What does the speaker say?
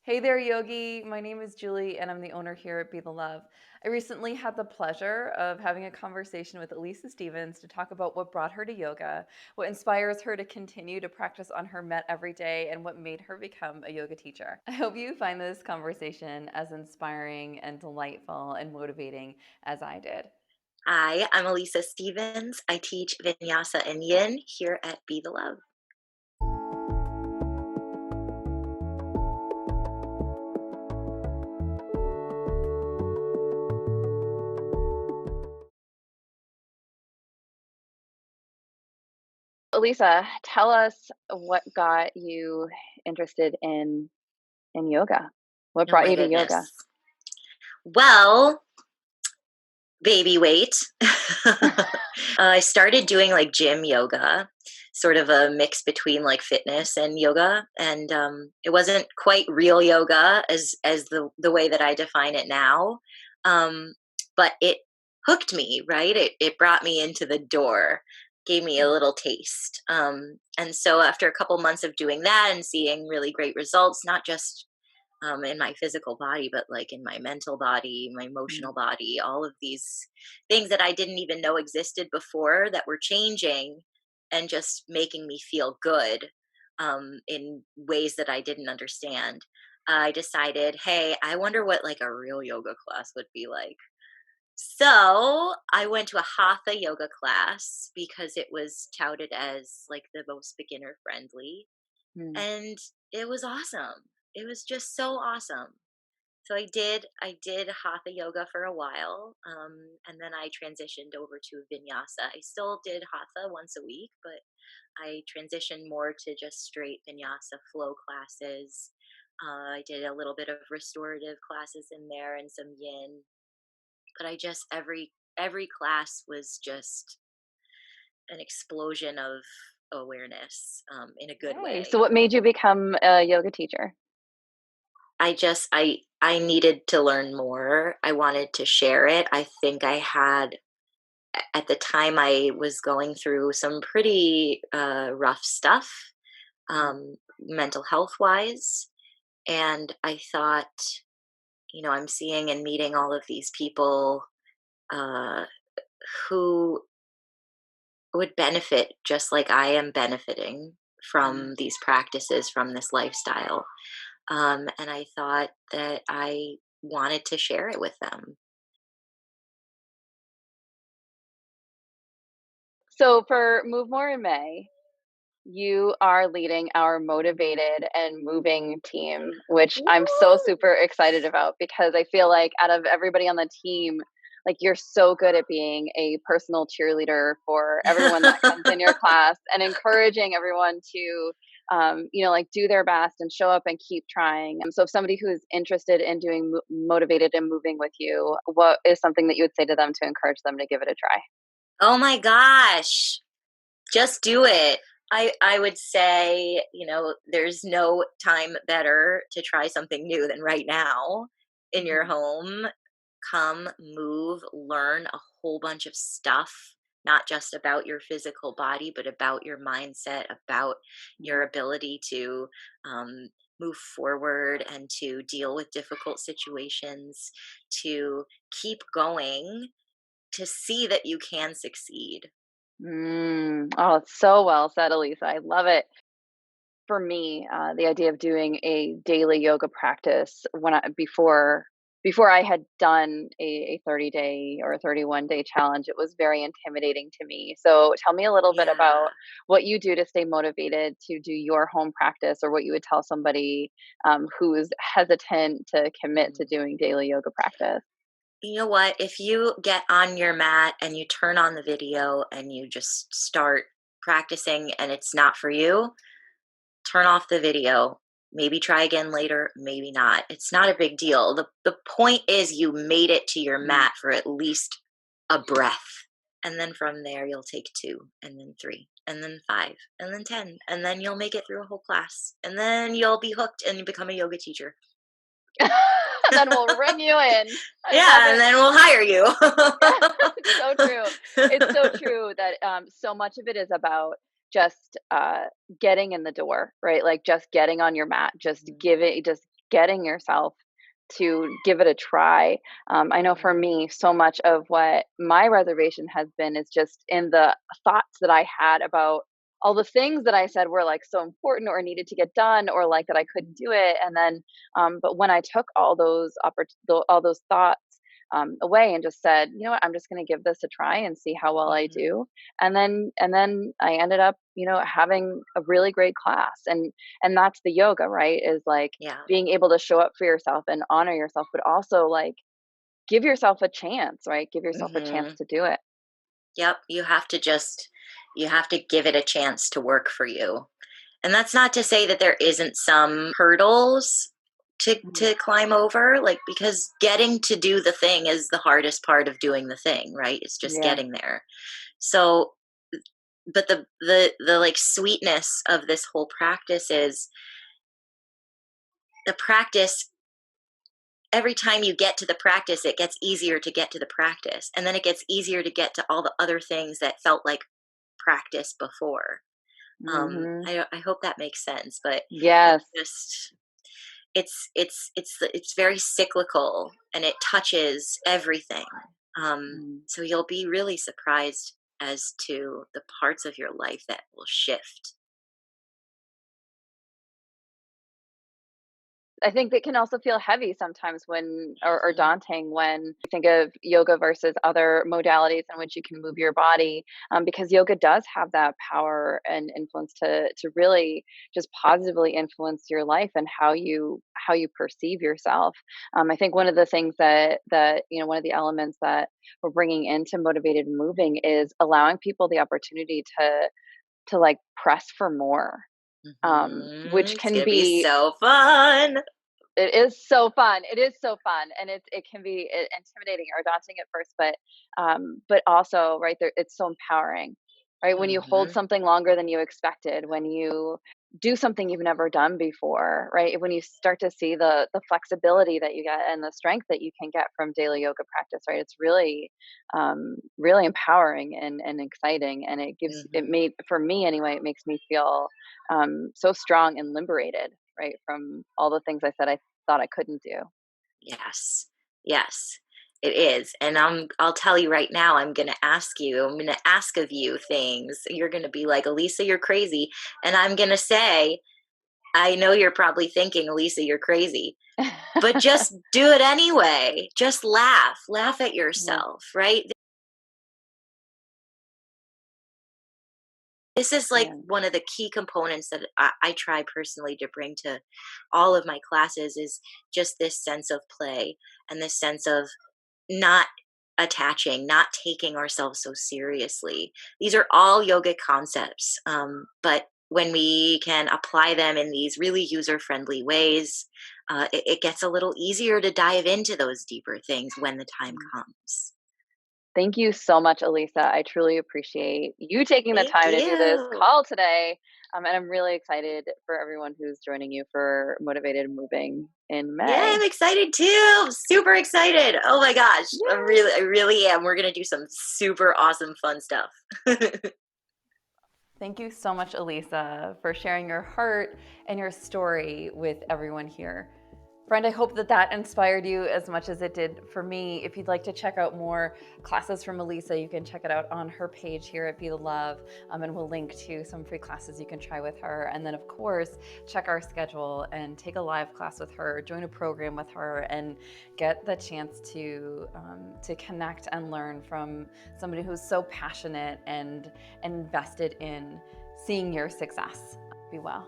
Hey there, Yogi. My name is Julie, and I'm the owner here at Be the Love. I recently had the pleasure of having a conversation with Alisa Stevens to talk about what brought her to yoga, what inspires her to continue to practice on her mat every day, and what made her become a yoga teacher. I hope you find this conversation as inspiring and delightful and motivating as I did. Hi, I'm Alisa Stevens. I teach Vinyasa and Yin here at Be the Love. Alisa, tell us what got you interested in yoga. What Oh brought my you to goodness. yoga? Well, baby weight. I started doing like gym yoga, sort of a mix between like fitness and yoga, and it wasn't quite real yoga as the way that I define it now, um, but it hooked me. Right, it brought me into the door, gave me a little taste, and so after a couple months of doing that and seeing really great results, not just in my physical body, but like in my mental body, my emotional Mhm. body, all of these things that I didn't even know existed before that were changing and just making me feel good in ways that I didn't understand. I decided, hey, I wonder what like a real yoga class would be like. So I went to a hatha yoga class because it was touted as like the most beginner friendly, Mm. and it was awesome. It was just so awesome. So I did hatha yoga for a while, and then I transitioned over to vinyasa. I still did hatha once a week, but I transitioned more to just straight vinyasa flow classes. I did a little bit of restorative classes in there and some yin, but I just every class was just an explosion of awareness in a good Nice. So way. what made you become a yoga teacher? I needed to learn more. I wanted to share it. I think I had at the time I was going through some pretty rough stuff, Mm. mental health wise, and I thought, I'm seeing and meeting all of these people uh, who would benefit just like I am benefiting Mm. from these practices, from this lifestyle. And I thought that I wanted to share it with them. So for Move More in May, you are leading our motivated and moving team, which I'm so Woo! super excited about because I feel like out of everybody on the team, like you're so good at being a personal cheerleader for everyone that comes in your class and encouraging everyone to like do their best and show up and keep trying. So if somebody who is interested in doing motivated and moving with you, what is something that you would say to them to encourage them to give it a try? Oh my gosh, just do it. I would say, there's no time better to try something new than right now in your Mhm. home. Come, move, learn a whole bunch of stuff, not just about your physical body, but about your mindset, about your Mhm. ability to move forward and to deal with difficult situations, to keep going, to see that you can succeed. Oh, it's so well said, Elisa. I love it. For me, the idea of doing a daily yoga practice before I had done a 30-day or a 31-day challenge, it was very intimidating to me. So tell me a little bit Yeah. about what you do to stay motivated to do your home practice, or what you would tell somebody who's hesitant to commit to Mhm. doing daily yoga practice. You know what? If you get on your mat and you turn on the video and you just start practicing and it's not for you, turn off the video. Maybe try again later, maybe not. It's not a big deal. The point is you made it to your Mm. mat for at least a breath. And then from there you'll take 2 and then 3 and then 5 and then 10 and then you'll make it through a whole class. And then you'll be hooked and you become a yoga teacher. And then we'll ring you in. I love Yeah, and it. then we'll hire you. Yeah, it's so true. It's so true that so much of it is about just getting in the door, right? Like just getting on your mat, just Mhm. give it, just getting yourself to give it a try. I know for Mhm. me, so much of what my reservation has been is just in the thoughts that I had about all the things that I said were like so important or needed to get done or like that I couldn't do it. And then, but when I took all those thoughts away and just said, you know what, I'm just going to give this a try and see how well I Mhm. do. And then I ended up, having a really great class. And that's the yoga, right? Is like Yeah. being able to show up for yourself and honor yourself, but also like give yourself a chance, right? Give yourself a chance Mhm. to do it. Yep, you have to give it a chance to work for you. And that's not to say that there isn't some hurdles Mhm. to climb over, like, because getting to do the thing is the hardest part of doing the thing, right? It's just Yeah. getting there. So, but the like sweetness of this whole practice is the practice. Every time you get to the practice, it gets easier to get to the practice, and then it gets easier to get to all the other things that felt like practice before. Mhm. I hope that makes sense, but Yes. it's just it's very cyclical, and it touches everything. Mm. So you'll be really surprised as to the parts of your life that will shift. I think it can also feel heavy sometimes when or Mhm. daunting when you think of yoga versus other modalities in which you can move your body, because yoga does have that power and influence to really just positively influence your life and how you perceive yourself. I think one of the things that one of the elements that we're bringing into motivated moving is allowing people the opportunity to like press for more, which It's can gonna be be so fun. it is so fun. It is so fun, and it can be intimidating or daunting at first, but also right there, it's so empowering, right? When you hold Mhm. something longer than you expected, when you do something you've never done before, right? When you start to see the flexibility that you get and the strength that you can get from daily yoga practice, right? It's really empowering and exciting, and it Mhm. made for me anyway. It makes me feel so strong and liberated, right, from all the things I said I thought I couldn't do. Yes. Yes. It is. And I'll tell you right now, I'm gonna ask of you things. You're gonna be like, Elisa, you're crazy. And I'm gonna say, I know you're probably thinking, Elisa, you're crazy. But just do it anyway. Just laugh. Laugh at Yeah. yourself, right? This is like Yeah. one of the key components that I try personally to bring to all of my classes is just this sense of play and this sense of not attaching, not taking ourselves so seriously. These are all yogic concepts, but when we can apply them in these really user friendly ways, it gets a little easier to dive into those deeper things when the time Mm. comes. Thank you so much, Alisa. I truly appreciate you taking the Thank time to do this you. call today. And I'm really excited for everyone who's joining you for Motivated Moving in Yeah, May. I'm excited too. I'm super excited. Oh my gosh. Yay! I really am. We're going to do some super awesome fun stuff. Thank you so much, Alisa, for sharing your heart and your story with everyone here. Friend, I hope that that inspired you as much as it did for me. If you'd like to check out more classes from Alisa, you can check it out on her page here at Be the Love, and we'll link to some free classes you can try with her. And then, of course, check our schedule and take a live class with her, join a program with her, and get the chance to connect and learn from somebody who's so passionate and invested in seeing your success. Be well.